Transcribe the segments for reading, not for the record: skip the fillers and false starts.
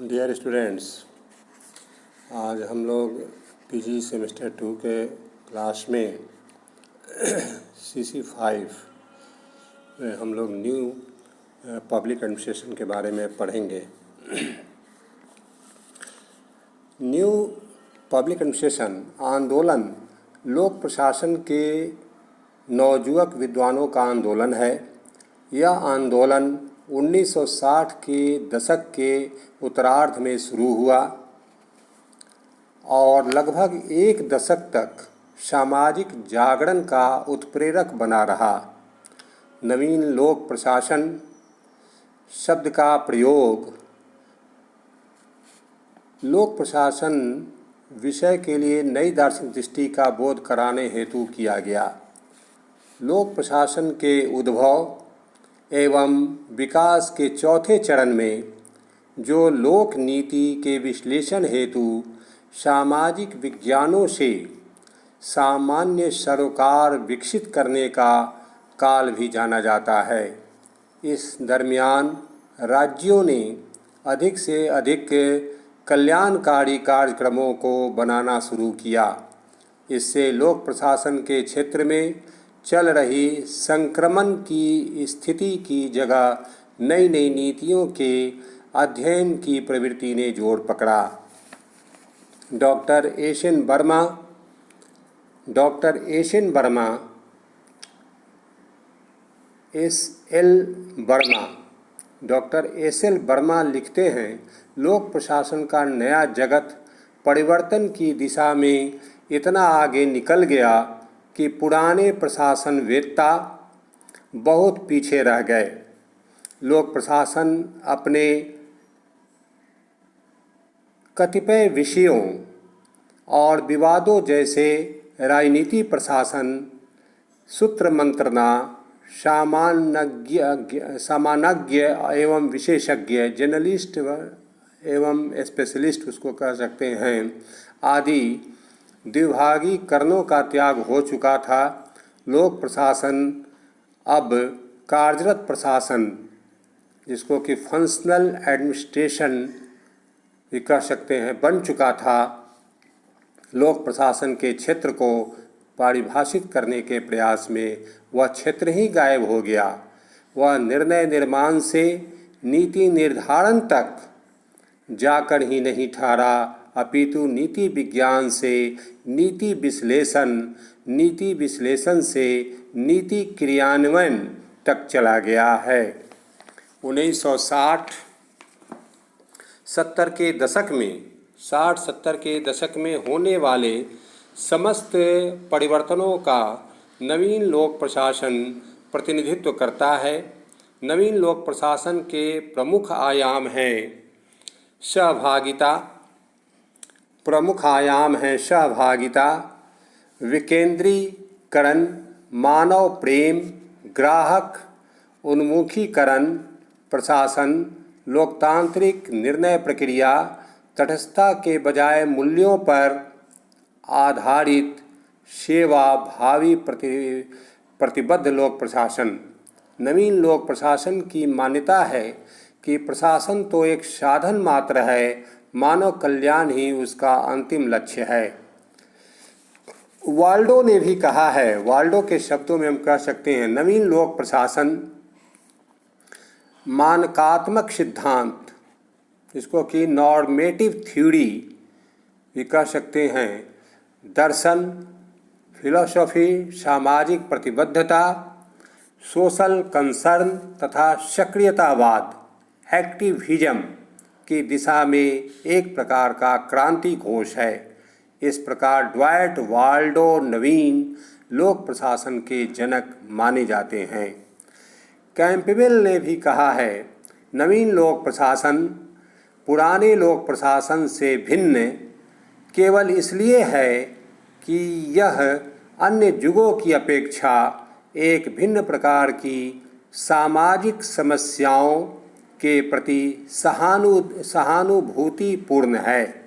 Dear students, आज हम लोग पीजी सेमेस्टर 2 के क्लास में CC5 में हम लोग न्यू पब्लिक एडमिनिस्ट्रेशन के बारे में पढ़ेंगे। न्यू पब्लिक एडमिनिस्ट्रेशन आंदोलन लोक प्रशासन के नवयुवक विद्वानों का आंदोलन है। यह आंदोलन 1960 के दशक के उत्तरार्ध में शुरू हुआ और लगभग एक दशक तक सामाजिक जागरण का उत्प्रेरक बना रहा। नवीन लोक प्रशासन शब्द का प्रयोग लोक प्रशासन विषय के लिए नई दार्शनिक दृष्टि का बोध कराने हेतु किया गया। लोक प्रशासन के उद्भव एवं विकास के चौथे चरण में जो लोक नीति के विश्लेषण हेतु सामाजिक विज्ञानों से सामान्य सरोकार विकसित करने का काल भी जाना जाता है। इस दरमियान राज्यों ने अधिक से अधिक कल्याणकारी कार्यक्रमों को बनाना शुरू किया। इससे लोक प्रशासन के क्षेत्र में चल रही संक्रमण की स्थिति की जगह नई नई नीतियों के अध्ययन की प्रवृत्ति ने जोर पकड़ा। डॉक्टर एस एल वर्मा लिखते हैं, लोक प्रशासन का नया जगत परिवर्तन की दिशा में इतना आगे निकल गया कि पुराने प्रशासनवेत्ता बहुत पीछे रह गए। लोक प्रशासन अपने कतिपय विषयों और विवादों जैसे राजनीति प्रशासन, सूत्र मंत्रणा, सामान्यज्ञ एवं विशेषज्ञ, जर्नलिस्ट एवं स्पेशलिस्ट उसको कह सकते हैं आदि द्विभागीकरणों का त्याग हो चुका था। लोक प्रशासन अब कार्यरत प्रशासन, जिसको कि फंक्शनल एडमिनिस्ट्रेशन भी कह सकते हैं, बन चुका था। लोक प्रशासन के क्षेत्र को परिभाषित करने के प्रयास में वह क्षेत्र ही गायब हो गया। वह निर्णय निर्माण से नीति निर्धारण तक जाकर ही नहीं ठहरा, अपितु नीति विज्ञान से नीति विश्लेषण से नीति क्रियान्वयन तक चला गया है। 1960-70 के दशक में होने वाले समस्त परिवर्तनों का नवीन लोक प्रशासन प्रतिनिधित्व करता है। नवीन लोक प्रशासन के प्रमुख आयाम सहभागिता, विकेंद्रीकरण, मानव प्रेम, ग्राहक उन्मुखीकरण प्रशासन, लोकतांत्रिक निर्णय प्रक्रिया, तटस्थता के बजाय मूल्यों पर आधारित सेवा भावी प्रतिबद्ध लोक प्रशासन। नवीन लोक प्रशासन की मान्यता है कि प्रशासन तो एक साधन मात्र है, मानव कल्याण ही उसका अंतिम लक्ष्य है। वाल्डो ने भी कहा है, वाल्डो के शब्दों में हम कह सकते हैं, नवीन लोक प्रशासन मानकात्मक सिद्धांत, इसको कि नॉर्मेटिव थ्योरी भी कह सकते हैं, दर्शन, फिलॉसफी, सामाजिक प्रतिबद्धता, सोशल कंसर्न तथा सक्रियतावाद, एक्टिविज्म की दिशा में एक प्रकार का क्रांति घोष है। इस प्रकार ड्वाइट वाल्डो नवीन लोक प्रशासन के जनक माने जाते हैं। कैंपबेल ने भी कहा है, नवीन लोक प्रशासन पुराने लोक प्रशासन से भिन्न केवल इसलिए है कि यह अन्य युगों की अपेक्षा एक भिन्न प्रकार की सामाजिक समस्याओं के प्रति सहानुभूतिपूर्ण है।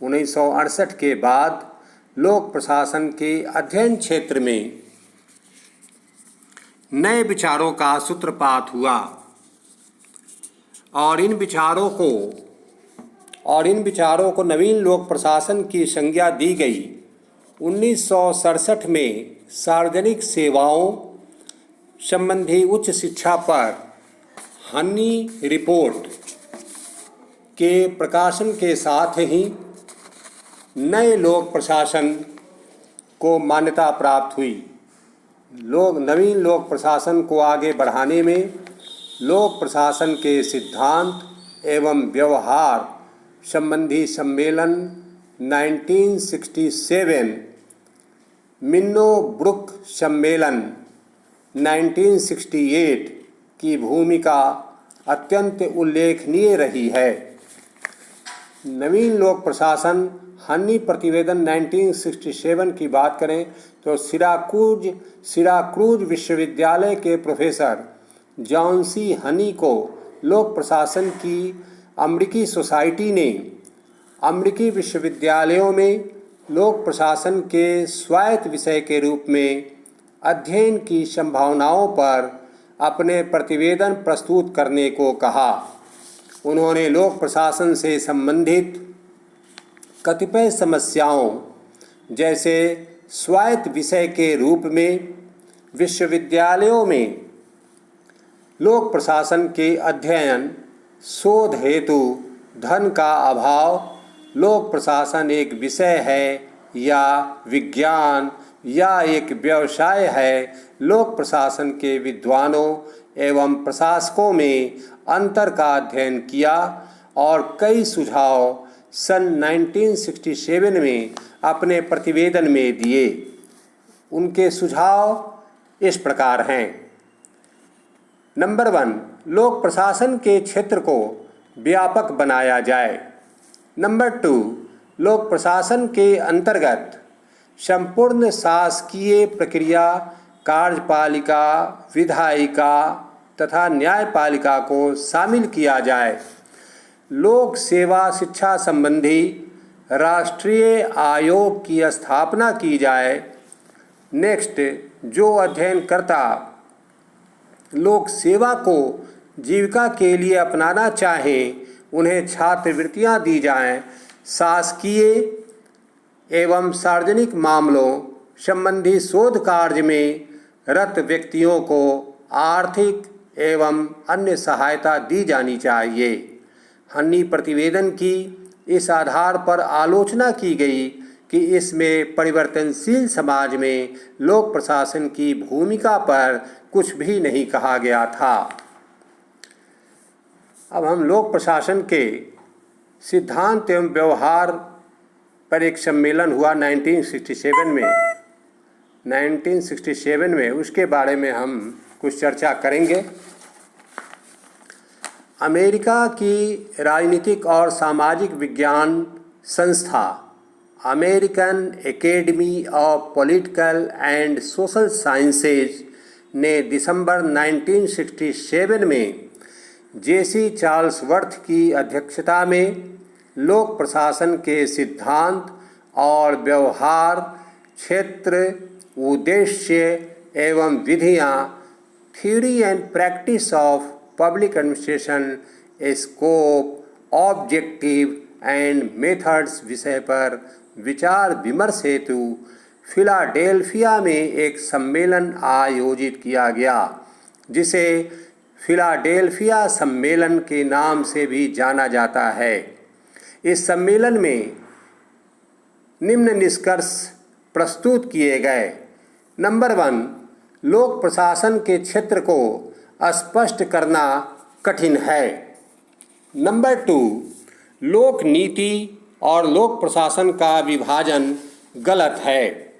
1968 के बाद लोक प्रशासन के अध्ययन क्षेत्र में नए विचारों का सूत्रपात हुआ और इन विचारों को और इन विचारों को नवीन लोक प्रशासन की संज्ञा दी गई। 1967 में सार्वजनिक सेवाओं संबंधी उच्च शिक्षा पर हनी रिपोर्ट के प्रकाशन के साथ ही नए लोक प्रशासन को मान्यता प्राप्त हुई। नवीन लोक प्रशासन को आगे बढ़ाने में लोक प्रशासन के सिद्धांत एवं व्यवहार संबंधी सम्मेलन 1967, मिन्नो-ब्रुक सम्मेलन 1968 की भूमिका अत्यंत उल्लेखनीय रही है। नवीन लोक प्रशासन हनी प्रतिवेदन 1967 की बात करें तो सिराक्रूज विश्वविद्यालय के प्रोफेसर जॉन सी हनी को लोक प्रशासन की अमेरिकी सोसाइटी ने अमेरिकी विश्वविद्यालयों में लोक प्रशासन के स्वायत्त विषय के रूप में अध्ययन की संभावनाओं पर अपने प्रतिवेदन प्रस्तुत करने को कहा। उन्होंने लोक प्रशासन से संबंधित कतिपय समस्याओं जैसे स्वायत्त विषय के रूप में विश्वविद्यालयों में लोक प्रशासन के अध्ययन, शोध हेतु धन का अभाव, लोक प्रशासन एक विषय है या विज्ञान या एक व्यवसाय है, लोक प्रशासन के विद्वानों एवं प्रशासकों में अंतर का अध्ययन किया और कई सुझाव सन 1967 में अपने प्रतिवेदन में दिए। उनके सुझाव इस प्रकार हैं। नंबर 1, लोक प्रशासन के क्षेत्र को व्यापक बनाया जाए। नंबर 2, लोक प्रशासन के अंतर्गत संपूर्ण शासकीय प्रक्रिया कार्यपालिका, विधायिका तथा न्यायपालिका को शामिल किया जाए। लोक सेवा शिक्षा संबंधी राष्ट्रीय आयोग की स्थापना की जाए। नेक्स्ट, जो अध्ययनकर्ता लोक सेवा को जीविका के लिए अपनाना चाहें उन्हें छात्रवृत्तियां दी जाएं। शासकीय एवं सार्वजनिक मामलों संबंधी शोध कार्य में रत व्यक्तियों को आर्थिक एवं अन्य सहायता दी जानी चाहिए। हनी प्रतिवेदन की इस आधार पर आलोचना की गई कि इसमें परिवर्तनशील समाज में लोक प्रशासन की भूमिका पर कुछ भी नहीं कहा गया था। अब हम लोक प्रशासन के सिद्धांत एवं व्यवहार पर एक सम्मेलन हुआ 1967 में उसके बारे में हम कुछ चर्चा करेंगे। अमेरिका की राजनीतिक और सामाजिक विज्ञान संस्था American academy of political and social sciences ने दिसंबर 1967 में जेसी चार्ल्सवर्थ की अध्यक्षता में लोक प्रशासन के सिद्धांत और व्यवहार, क्षेत्र, उद्देश्य एवं विधियाँ, theory and practice of public administration, scope, objective and methods विषय पर विचार विमर्श हेतु फिलाडेल्फिया में एक सम्मेलन आयोजित किया गया, जिसे फिलाडेल्फिया सम्मेलन के नाम से भी जाना जाता है। इस सम्मेलन में निम्न निष्कर्ष प्रस्तुत किए गए। नंबर 1, लोक प्रशासन के क्षेत्र को स्पष्ट करना कठिन है। नंबर 2, लोक नीति और लोक प्रशासन का विभाजन गलत है।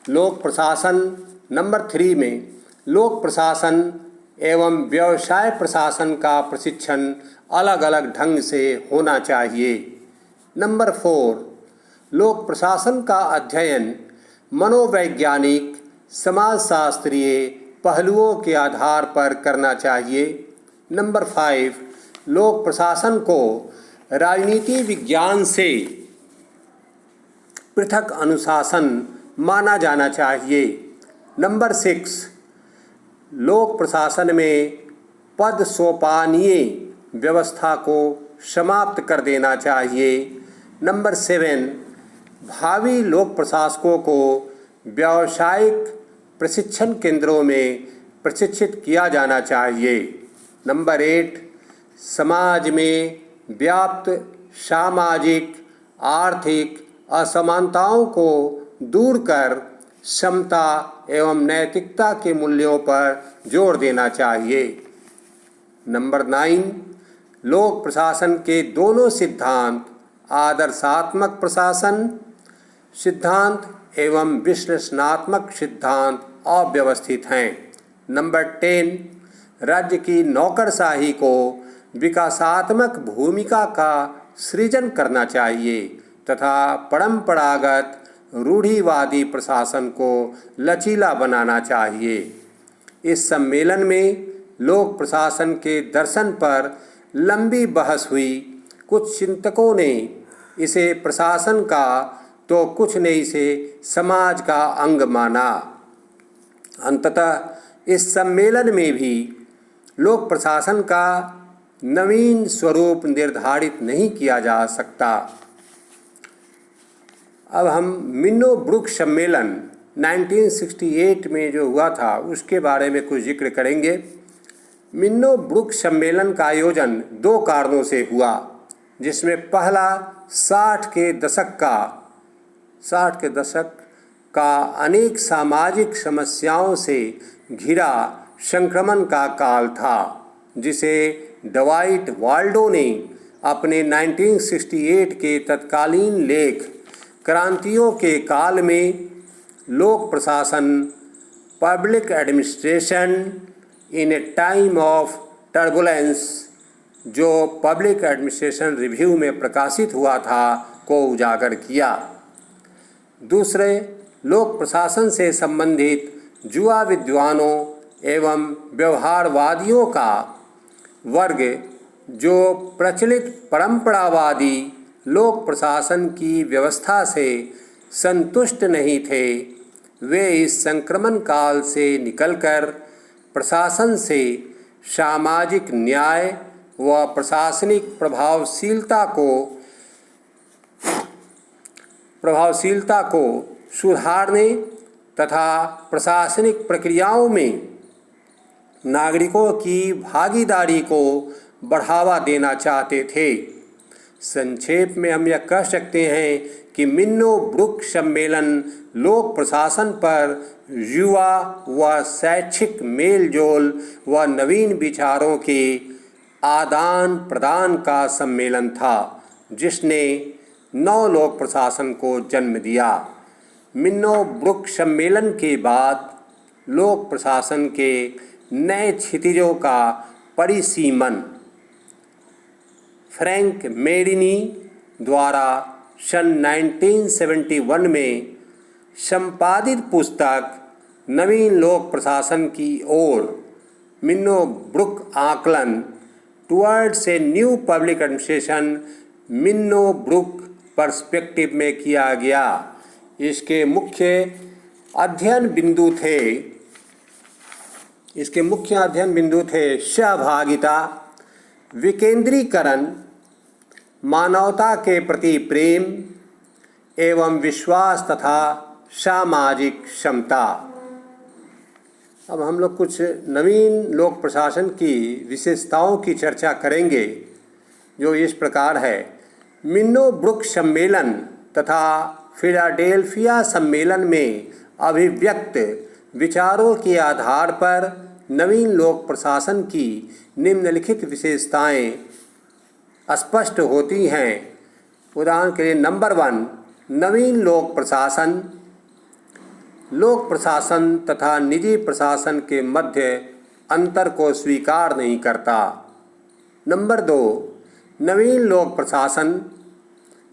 लोक प्रशासन नंबर 3 में लोक प्रशासन एवं व्यवसाय प्रशासन का प्रशिक्षण अलग अलग ढंग से होना चाहिए। नंबर 4, लोक प्रशासन का अध्ययन मनोवैज्ञानिक, समाजशास्त्रीय पहलुओं के आधार पर करना चाहिए। नंबर 5, लोक प्रशासन को राजनीति विज्ञान से पृथक अनुशासन माना जाना चाहिए। नंबर 6, लोक प्रशासन में पद सोपानीय व्यवस्था को समाप्त कर देना चाहिए। नंबर 7, भावी लोक प्रशासकों को व्यावसायिक प्रशिक्षण केंद्रों में प्रशिक्षित किया जाना चाहिए। नंबर 8, समाज में व्याप्त सामाजिक आर्थिक असमानताओं को दूर कर समता एवं नैतिकता के मूल्यों पर जोर देना चाहिए। नंबर 9, लोक प्रशासन के दोनों सिद्धांत आदर्शात्मक प्रशासन सिद्धांत एवं विश्लेषणात्मक सिद्धांत अव्यवस्थित हैं। नंबर 10, राज्य की नौकरशाही को विकासात्मक भूमिका का सृजन करना चाहिए तथा परंपरागत रूढ़िवादी प्रशासन को लचीला बनाना चाहिए। इस सम्मेलन में लोक प्रशासन के दर्शन पर लंबी बहस हुई। कुछ चिंतकों ने इसे प्रशासन का तो कुछ ने इसे समाज का अंग माना। अंततः इस सम्मेलन में भी लोक प्रशासन का नवीन स्वरूप निर्धारित नहीं किया जा सकता। अब हम मिन्नो ब्रुक सम्मेलन 1968 में जो हुआ था उसके बारे में कुछ जिक्र करेंगे। मिन्नो ब्रुक सम्मेलन का आयोजन 2 कारणों से हुआ, जिसमें पहला 60 के दशक का अनेक सामाजिक समस्याओं से घिरा संक्रमण का काल था, जिसे डवाइट वाल्डो ने अपने 1968 के तत्कालीन लेख क्रांतियों के काल में लोक प्रशासन public administration in A time of turbulence, जो पब्लिक एडमिनिस्ट्रेशन रिव्यू में प्रकाशित हुआ था, को उजागर किया। दूसरे, लोक प्रशासन से संबंधित युवा विद्वानों एवं व्यवहारवादियों का वर्ग जो प्रचलित परंपरावादी लोक प्रशासन की व्यवस्था से संतुष्ट नहीं थे, वे इस संक्रमण काल से निकलकर प्रशासन से सामाजिक न्याय व प्रशासनिक प्रभावशीलता को सुधारने तथा प्रशासनिक प्रक्रियाओं में नागरिकों की भागीदारी को बढ़ावा देना चाहते थे। संक्षेप में हम यह कह सकते हैं कि मिन्नो ब्रुक सम्मेलन लोक प्रशासन पर युवा व शैक्षिक मेलजोल व नवीन विचारों के आदान प्रदान का सम्मेलन था, जिसने नव लोक प्रशासन को जन्म दिया। मिन्नो ब्रुक सम्मेलन के बाद लोक प्रशासन के नए क्षितिजों का परिसीमन फ्रैंक मेडिनी द्वारा सन 1971 में संपादित पुस्तक नवीन लोक प्रशासन की ओर मिन्नो ब्रुक आकलन towards a new public administration Minnowbrook perspective में किया गया। इसके मुख्य अध्ययन बिंदु थे सहभागिता, विकेंद्रीकरण, मानवता के प्रति प्रेम एवं विश्वास तथा सामाजिक समता। अब हम लोग कुछ नवीन लोक प्रशासन की विशेषताओं की चर्चा करेंगे, जो इस प्रकार है। मिन्नो ब्रुक सम्मेलन तथा फिलाडेल्फिया सम्मेलन में अभिव्यक्त विचारों के आधार पर नवीन लोक प्रशासन की निम्नलिखित विशेषताएं स्पष्ट होती हैं। उदाहरण के लिए नंबर 1, नवीन लोक प्रशासन तथा निजी प्रशासन के मध्य अंतर को स्वीकार नहीं करता। नंबर 2, नवीन लोक प्रशासन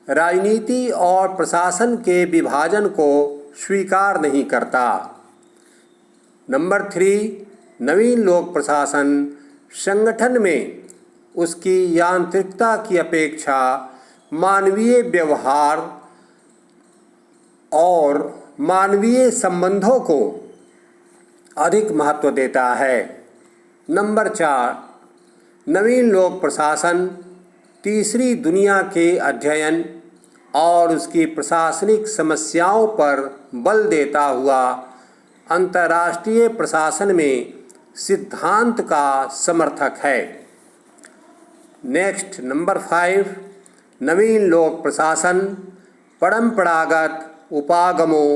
राजनीति और प्रशासन के विभाजन को स्वीकार नहीं करता। नंबर 3, नवीन लोक प्रशासन संगठन में उसकी यांत्रिकता की अपेक्षा मानवीय व्यवहार और मानवीय संबंधों को अधिक महत्व देता है। नंबर 4, नवीन लोक प्रशासन तीसरी दुनिया के अध्ययन और उसकी प्रशासनिक समस्याओं पर बल देता हुआ अंतर्राष्ट्रीय प्रशासन में सिद्धांत का समर्थक है। नेक्स्ट नंबर 5, नवीन लोक प्रशासन परंपरागत उपागमों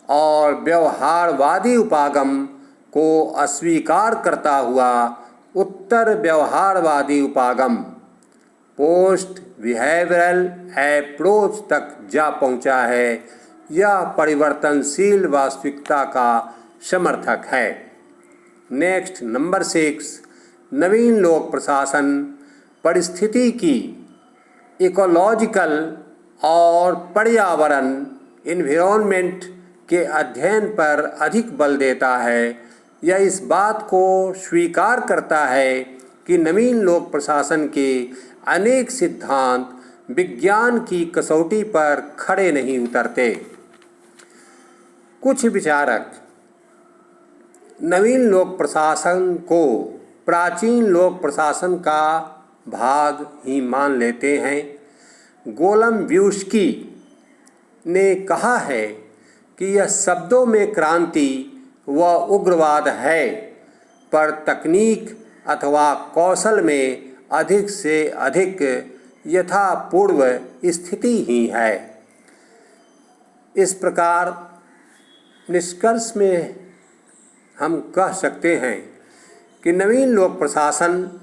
और व्यवहारवादी उपागम को अस्वीकार करता हुआ उत्तर व्यवहारवादी उपागम पोस्ट बिहेवियरल अप्रोच तक जा पहुंचा है। यह परिवर्तनशील वास्तविकता का समर्थक है। नेक्स्ट नंबर 6, नवीन लोक प्रशासन परिस्थिति की इकोलॉजिकल और पर्यावरण इन्वायरमेंट के अध्ययन पर अधिक बल देता है। यह इस बात को स्वीकार करता है कि नवीन लोक प्रशासन के अनेक सिद्धांत विज्ञान की कसौटी पर खड़े नहीं उतरते। कुछ विचारक नवीन लोक प्रशासन को प्राचीन लोक प्रशासन का भाग ही मान लेते हैं। गोलम्ब्यूस्की ने कहा है कि यह शब्दों में क्रांति व उग्रवाद है, पर तकनीक अथवा कौशल में अधिक से अधिक यथापूर्व स्थिति ही है। इस प्रकार निष्कर्ष में हम कह सकते हैं कि नवीन लोक प्रशासन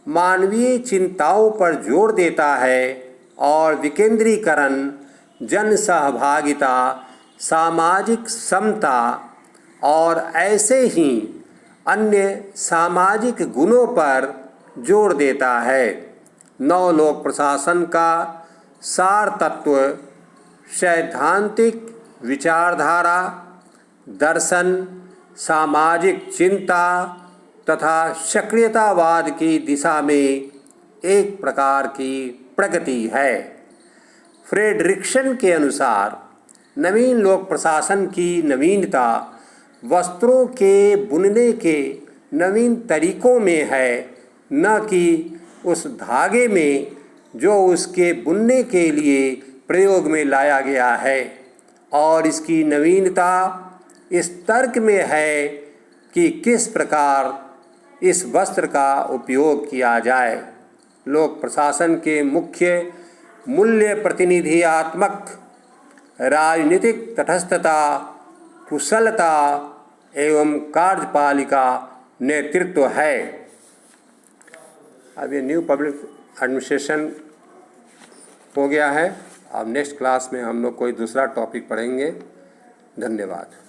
मानवीय चिंताओं पर जोर देता है और विकेंद्रीकरण, जन सहभागिता, सामाजिक समता और ऐसे ही अन्य सामाजिक गुणों पर जोर देता है। नव लोक प्रशासन का सार तत्व सैद्धांतिक विचारधारा, दर्शन, सामाजिक चिंता तथा सक्रियतावाद की दिशा में एक प्रकार की प्रगति है। फ्रेडरिक्सन के अनुसार नवीन लोक प्रशासन की नवीनता वस्त्रों के बुनने के नवीन तरीकों में है, न कि उस धागे में जो उसके बुनने के लिए प्रयोग में लाया गया है। और इसकी नवीनता इस तर्क में है कि किस प्रकार इस वस्त्र का उपयोग किया जाए। लोक प्रशासन के मुख्य मूल्य प्रतिनिधियात्मक, राजनीतिक तटस्थता, कुशलता एवं कार्यपालिका नेतृत्व है। अब ये न्यू पब्लिक एडमिनिस्ट्रेशन हो गया है। अब नेक्स्ट क्लास में हम लोग कोई दूसरा टॉपिक पढ़ेंगे। धन्यवाद।